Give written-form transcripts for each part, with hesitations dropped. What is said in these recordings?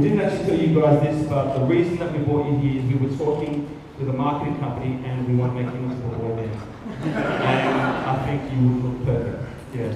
we didn't actually tell you guys this, but the reason that we brought you here is we were talking with a marketing company and we want to make you into a boy band. And I think you would look perfect. Yeah.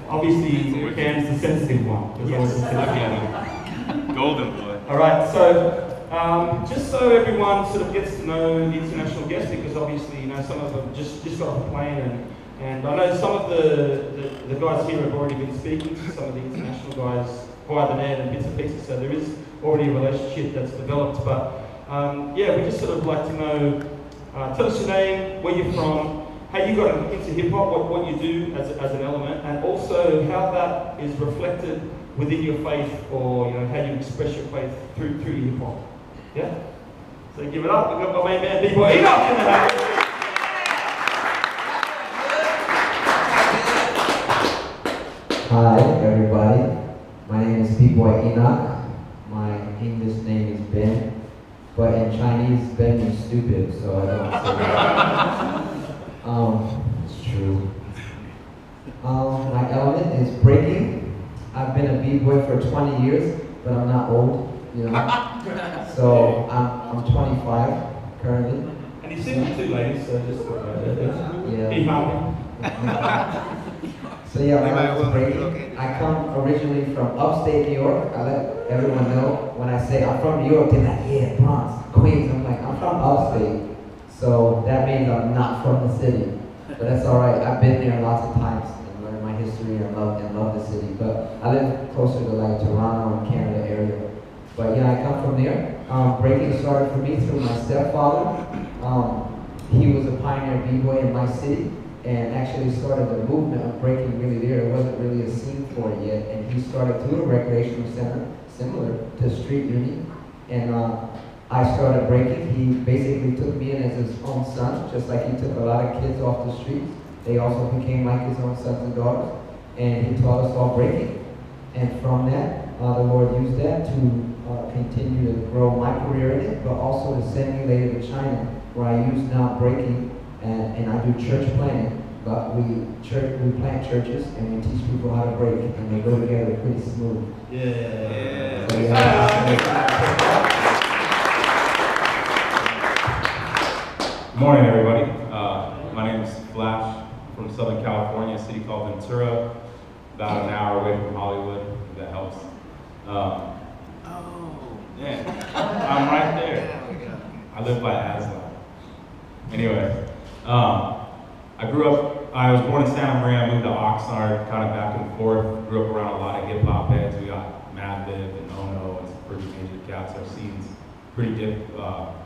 Obviously, Cam's the sensitive one. Yes. Golden boy. All right, so just so everyone sort of gets to know the international guests, because obviously, you know, some of them just got off the plane, and I know some of the guys here have already been speaking to some of the international guys via the net and bits and pieces, so there is already a relationship that's developed. But yeah, we just sort of like to know, tell us your name, where you're from, how you got into hip hop, what you do as an element, and also how that is reflected within your faith, or you know how you express your faith through your hip hop. Yeah. So give it up. We've got my main man Bboy Enoch in the house. Hi everybody. My name is Bboy Enoch. My English name is Ben, but in Chinese Ben is stupid, so I don't say that. It's true. My element is breaking. I've been a b-boy for 20 years, but I'm not old, you know. So I'm 25 currently. And he's seen two ladies, so just yeah. Keep happy. So yeah, my name is breaking. I come originally from upstate New York. I let everyone know when I say I'm from New York, they're like, yeah, Bronx, Queens. I'm like, I'm from upstate. So that means I'm not from the city. But that's all right. I've been there lots of times and learned my history and love the city. But I live closer to like Toronto and Canada area. But yeah, I come from there. Breaking started for me through my stepfather. He was a pioneer b-boy in my city and actually started the movement of breaking really there. There wasn't really a scene for it yet. And he started through a recreational center, similar to Street Uni. And I started breaking. He basically took me in as his own son, just like he took a lot of kids off the streets. They also became like his own sons and daughters. And he taught us all breaking. And from that, the Lord used that to continue to grow my career in it, but also to send me later to China, where I use now breaking, and I do church planting. But we plant churches and we teach people how to break, and they go together pretty smooth. Yeah. So, yeah. Good morning, everybody. My name is Flash from Southern California, a city called Ventura, about an hour away from Hollywood, if that helps. Yeah, I'm right there. I live by Aslan. Anyway, I grew up, I was born in Santa Maria, moved to Oxnard, kind of back and forth, grew up around a lot of hip hop heads. We got Madlib and Ono and some pretty major cats. Our scene's pretty good. But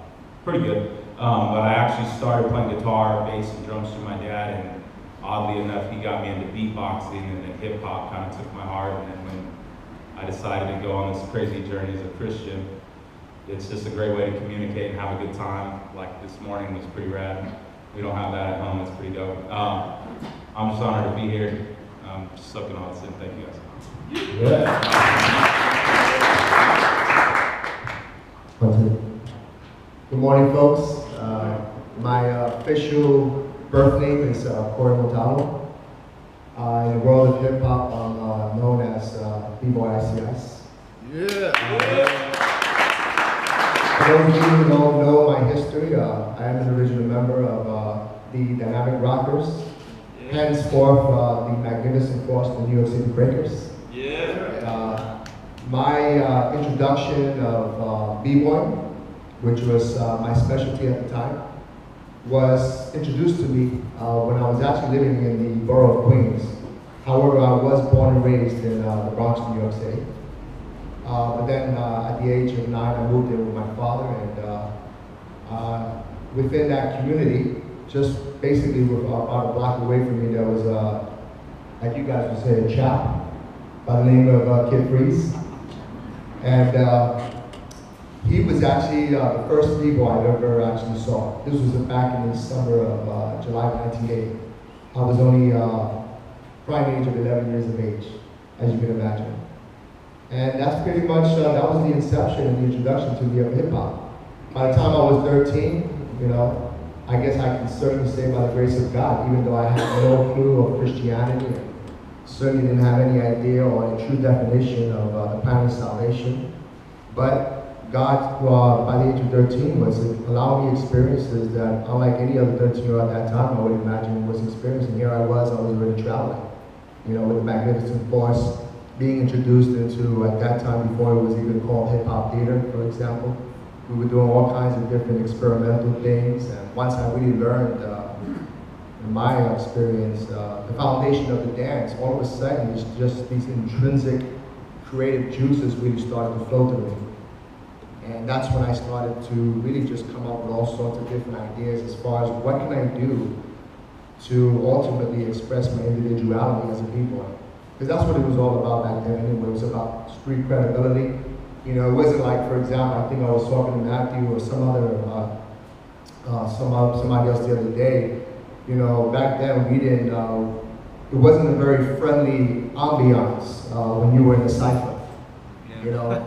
I actually started playing guitar, bass, and drums through my dad, and oddly enough, he got me into beatboxing, and then hip hop kind of took my heart. And then when I decided to go on this crazy journey as a Christian, it's just a great way to communicate and have a good time. Like this morning was pretty rad. We don't have that at home, it's pretty dope. I'm just honored to be here. Just sucking all this in. Thank you guys. Yeah. Good morning, folks. My official birth name is Corey Montano. In the world of hip hop, I'm known as Bboy Icey Ice. For those of you who don't know my history, I am an original member of the Dynamic Rockers, henceforth the Magnificent Force, the New York City Breakers. My introduction of b-boy, which was my specialty at the time, was introduced to me when I was actually living in the borough of Queens. However, I was born and raised in the Bronx, New York City. But then at the age of 9, I moved in with my father, and within that community, just basically about a block away from me, there was, like you guys would say, a chap by the name of Kid Freeze. And he was actually the first b-boy I ever actually saw. This was back in the summer of July 1980. I was only prime age of 11 years of age, as you can imagine. And that's pretty much, that was the inception and the introduction to me of hip-hop. By the time I was 13, you know, I guess I can certainly say by the grace of God, even though I had no clue of Christianity, and certainly didn't have any idea or a true definition of the plan of salvation. But God, by the age of 13, was allowing me experiences that, unlike any other 13-year-old at that time, I would imagine was experiencing. Here I was already traveling, you know, with Magnificent Force, being introduced into, at that time, before it was even called hip-hop theater, for example. We were doing all kinds of different experimental things, and once I really learned, in my experience, the foundation of the dance, all of a sudden, it's just these intrinsic creative juices really started to flow through me. And that's when I started to really just come up with all sorts of different ideas as far as what can I do to ultimately express my individuality as a b-boy. Because that's what it was all about back then anyway. It was about street credibility. You know, it wasn't like, for example, I think I was talking to Matthew or somebody else the other day. You know, back then we didn't, it wasn't a very friendly ambiance when you were in the cypher, you know.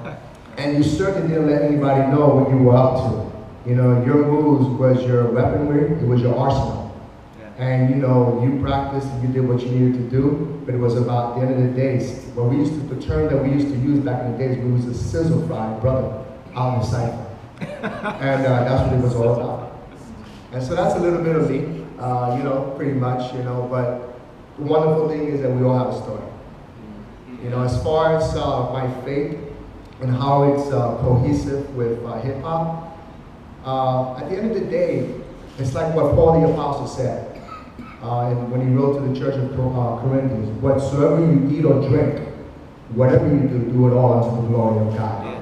And you certainly didn't let anybody know what you were up to. You know, your moves was your weaponry, it was your arsenal. And you know, you practiced and you did what you needed to do, but it was about the end of the day. The term that we used to use back in the days, we was a sizzle fry brother out in the cypher. And that's what it was all about. And so that's a little bit of me, you know, pretty much, you know, but the wonderful thing is that we all have a story. You know, as far as my faith and how it's cohesive with hip hop, at the end of the day, it's like what Paul the Apostle said. And when he wrote to the church of Corinthians, whatsoever you eat or drink, whatever you do, do it all unto the glory of God.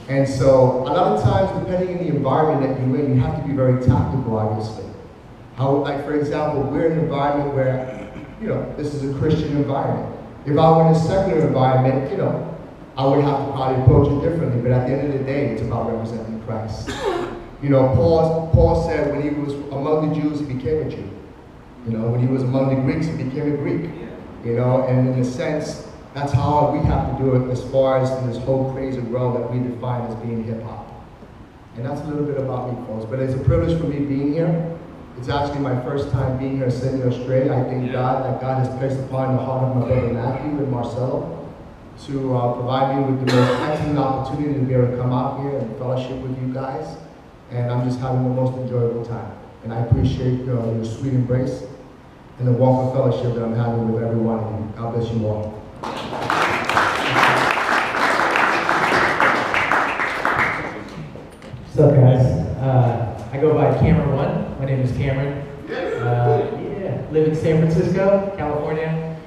And so, a lot of times, depending on the environment that you're in, you have to be very tactical, obviously. How, like, for example, we're in an environment where, you know, this is a Christian environment. If I were in a secular environment, you know, I would have to probably approach it differently, but at the end of the day, it's about representing Christ. You know, Paul said when he was among the Jews, he became a Jew. You know, when he was among the Greeks, he became a Greek. You know, and in a sense, that's how we have to do it as far as in this whole crazy world that we define as being hip-hop. And that's a little bit about me, folks. But it's a privilege for me being here. It's actually my first time being here sitting in Australia. I thank God that God has placed upon the heart of my brother Matthew and Marcelo to provide me with the most excellent opportunity to be able to come out here and fellowship with you guys. And I'm just having the most enjoyable time. And I appreciate your sweet embrace and the warm fellowship that I'm having with every one of you. God bless you all. What's up, guys? I go by Cameron One. My name is Cameron. Live in San Francisco, California.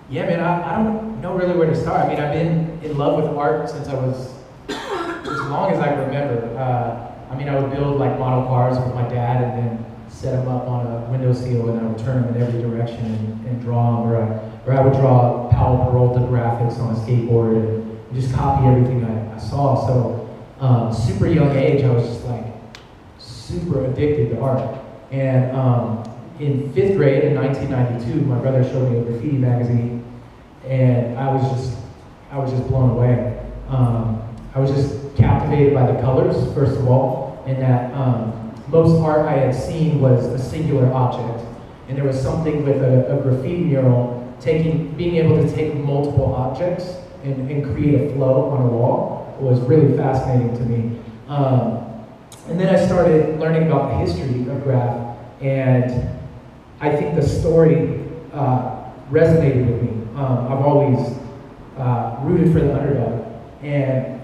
Yeah, man, I don't know really where to start. I mean, I've been in love with art since I was, as long as I can remember. I mean, I would build like model cars with my dad and then set them up on a windowsill and I would turn them in every direction and draw them, or I would draw Powell Peralta graphics on a skateboard and just copy everything I saw. So super young age, I was just like super addicted to art. And in 5th grade in 1992, my brother showed me a graffiti magazine and I was just blown away. I was just captivated by the colors, first of all, and that most art I had seen was a singular object. And there was something with a graffiti mural, being able to take multiple objects and create a flow on a wall was really fascinating to me. And then I started learning about the history of graph, and I think the story resonated with me. I've always rooted for the underdog. And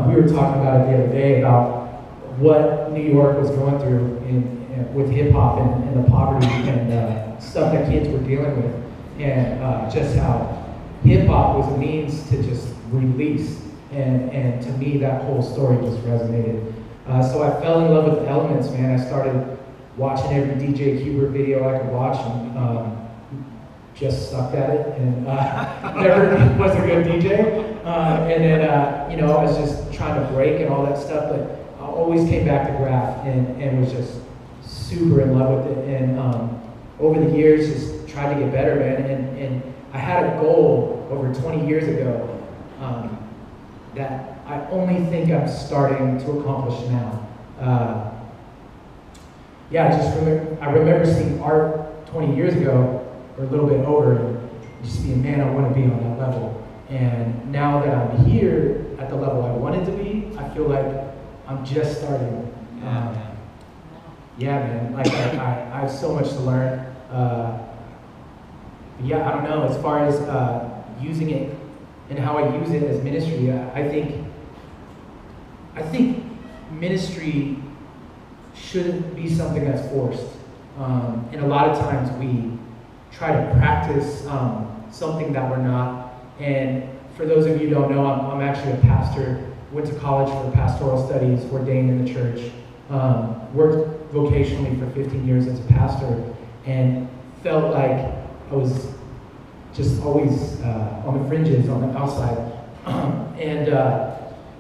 we were talking about it the other day about what New York was going through with hip hop and the poverty and stuff that kids were dealing with, and just how hip hop was a means to just release. And to me, that whole story just resonated. So I fell in love with the elements, man. I started watching every DJ Hubert video I could watch, and just sucked at it, and never was a good DJ. And then, you know, I was just trying to break and all that stuff, but I always came back to graph and was just super in love with it. And over the years, just tried to get better, man. And I had a goal over 20 years ago that I only think I'm starting to accomplish now. I remember seeing art 20 years ago, or a little bit over, and just being, man, I want to be on that level. And now that I'm here, at the level I wanted to be. I feel like I'm just starting. Yeah, man, like I have so much to learn. Yeah, I don't know, as far as using it and how I use it as ministry, I think ministry shouldn't be something that's forced. And a lot of times we try to practice something that we're not. And for those of you who don't know, I'm actually a pastor, went to college for pastoral studies, ordained in the church, worked vocationally for 15 years as a pastor, and felt like I was just always on the fringes, on the outside.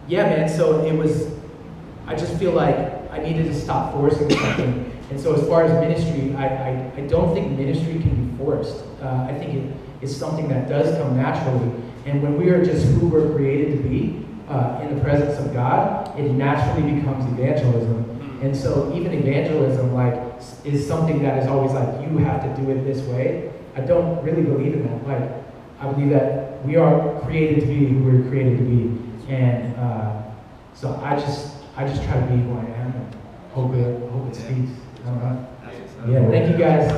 Yeah, man, so it was, I just feel like I needed to stop forcing something. And so as far as ministry, I don't think ministry can be forced. I think it's something that does come naturally. And when we are just who we're created to be in the presence of God, it naturally becomes evangelism. And so even evangelism is something that is always like, you have to do it this way. I don't really believe in that. Like, I believe that we are created to be who we're created to be. And so I just try to be who I am and hope it speaks. Yeah, thank you guys.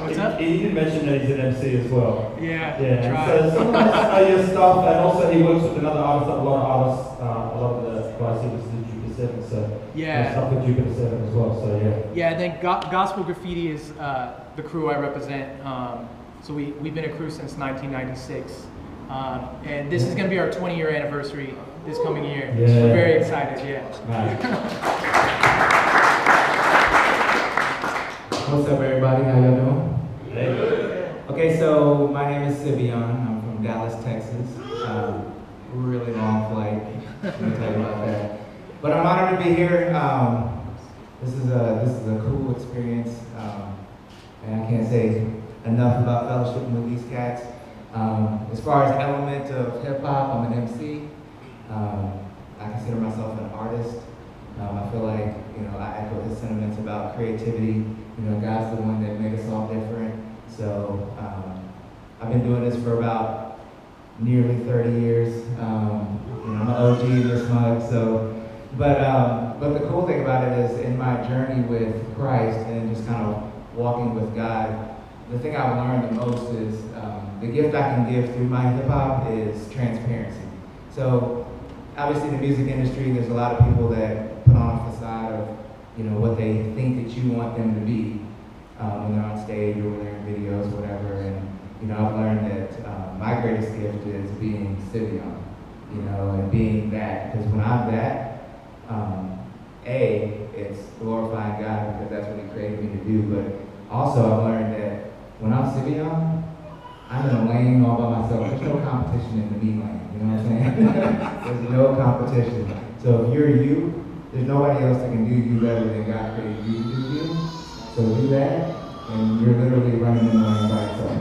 What's up? He did mention that he's an MC as well. Yeah. So sometimes know your stuff, and also he works with another artist, a lot of the guys he listen to Jupiter 7, so yeah, stuff with Jupiter 7 as well. So yeah. Yeah, and then Gospel Graffiti is the crew I represent. So we've been a crew since 1996, and this is going to be our 20-year anniversary this coming year. Yeah. We're very excited. Yeah. What's up, everybody? How y'all doing? Hey. Okay, so my name is Sivion. I'm from Dallas, Texas. Really long flight. Let me tell you about that. But I'm honored to be here. This is a cool experience, and I can't say enough about fellowshipping with these cats. As far as element of hip hop, I'm an MC. I consider myself an artist. I feel like, I echo his sentiments about creativity. God's the one that made us all different. So I've been doing this for about nearly 30 years. I'm an OG in this mug. So, but the cool thing about it is in my journey with Christ and just kind of walking with God, the thing I've learned the most is the gift I can give through my hip hop is transparency. So obviously, the music industry, there's a lot of people that put on a facade of, what they think that you want them to be when they're on stage or when they're in videos, whatever. And I've learned that my greatest gift is being Sivion, and being that. Because when I'm that, it's glorifying God because that's what He created me to do. But also, I've learned that when I'm Sivion, I'm in a lane all by myself. There's no competition in the me lane. You know what I'm saying? There's no competition. So if you're you, there's nobody else that can do you better than God created you to do you. So do that, and you're literally running in the lane by yourself.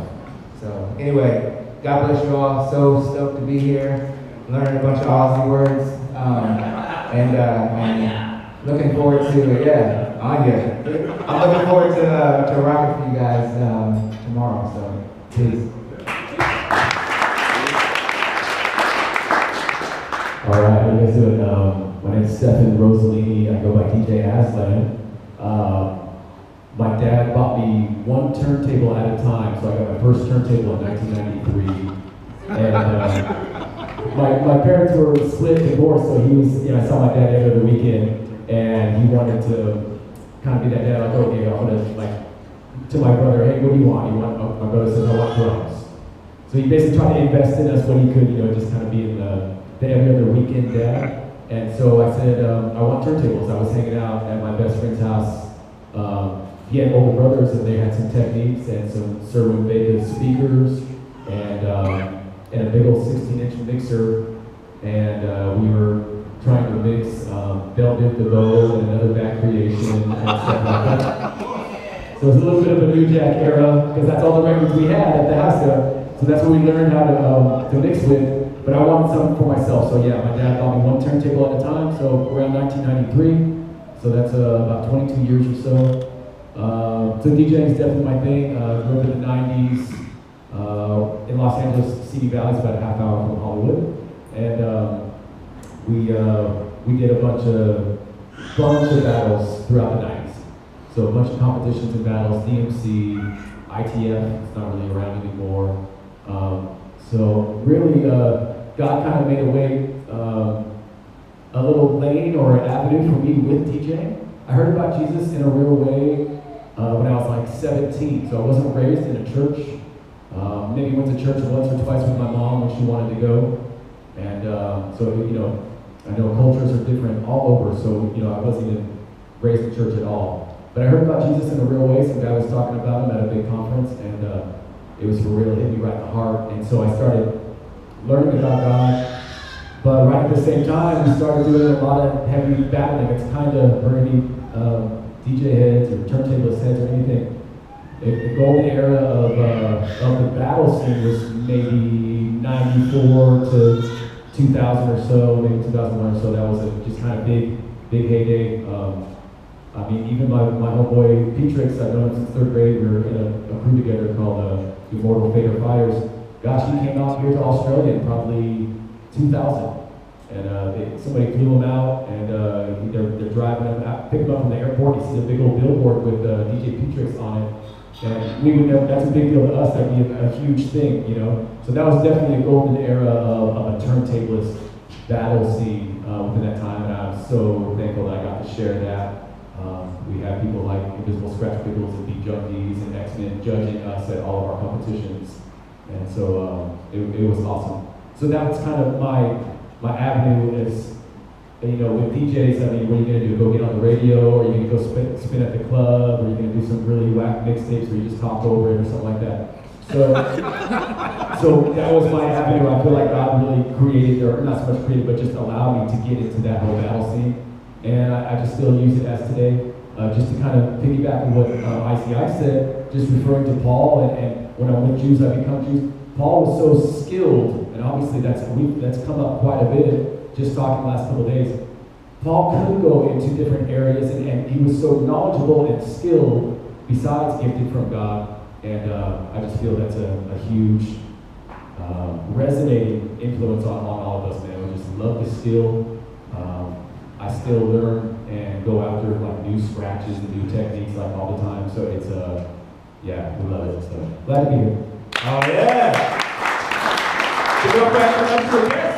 So anyway, God bless you all. So stoked to be here, learning a bunch of Aussie words, and looking forward to Anya. I'm looking forward to rocking for you guys tomorrow. So peace. All right, how you guys doing? My name's Stephen Rosalini. I go by DJ Aslan. My dad bought me one turntable at a time, so I got my first turntable in 1993. And my parents were split, divorced, so he was, I saw my dad every other weekend, and he wanted to kind of be that dad, like, okay, I want to, to my brother, hey, what do you want? My brother says, I want drums. So he basically tried to invest in us what he could, just kind of be in the every other weekend dad. And so I said, I want turntables. I was hanging out at my best friend's house. He had older brothers and they had some techniques and some Sherwin Vegas speakers and a big old 16-inch mixer. And we were trying to mix Bell Biv DeVoe and another back creation and stuff like that. So it was a little bit of a New Jack era because that's all the records we had at the house. So that's what we learned how to mix with. But I wanted something for myself, so yeah, my dad bought me one turntable at a time, so around 1993, so that's about 22 years or so. So DJing is definitely my thing. Grew up in the 90s, in Los Angeles, City Valley is about a half hour from Hollywood, and we did a bunch of battles throughout the 90s. So a bunch of competitions and battles, DMC, ITF, it's not really around anymore. So really, God kind of made a way, a little lane or an avenue for me with DJing. I heard about Jesus in a real way when I was like 17. So I wasn't raised in a church. Maybe went to church once or twice with my mom when she wanted to go. And so, I know cultures are different all over, so, I wasn't even raised in church at all. But I heard about Jesus in a real way. Some guy was talking about him at a big conference, and it was for real. It hit me right in the heart. And so I started learning about God. But right at the same time, we started doing a lot of heavy battling. It's kind of for any DJ heads or turntablist heads or anything. The golden era of the battle scene was maybe 94 to 2000 or so, maybe 2001 or so. That was just kind of big heyday. I mean, even my homeboy Petrix, I've known him since 3rd grade. We were in a crew together called Immortal Fate or Fires. Gosh, he came out here to Australia in probably 2000. And somebody flew him out, and they're driving him out, pick him up from the airport. He sees a big old billboard with DJ Petrix on it. And we would never, that's a big deal to us, that'd be a huge thing, So that was definitely a golden era of a turntablist battle scene within that time, and I'm so thankful that I got to share that. We had people like Invisible Scratch Pickles and Beat Junkies and X-Men judging us at all of our competitions. And so it was awesome. So that was kind of my avenue is, with DJs, I mean, what are you going to do? Go get on the radio, or are you going to go spin at the club, or are you going to do some really whack mixtapes where you just talk over it or something like that? So that was my avenue. I feel like God really created, or not so much created, but just allowed me to get into that whole battle scene. And I just still use it as today. Just to kind of piggyback on what Icey Ice said, just referring to Paul, and when I'm with Jews, I become Jews. Paul was so skilled, and obviously that's come up quite a bit, just talking the last couple of days. Paul could go into different areas, and he was so knowledgeable and skilled, besides gifted from God, and I just feel that's a huge resonating influence on all of us, man. We just love the skill. I still learn and go after like new scratches and new techniques like all the time, so it's yeah, we love it. So glad to be here. Oh yeah! Give it up for our guest.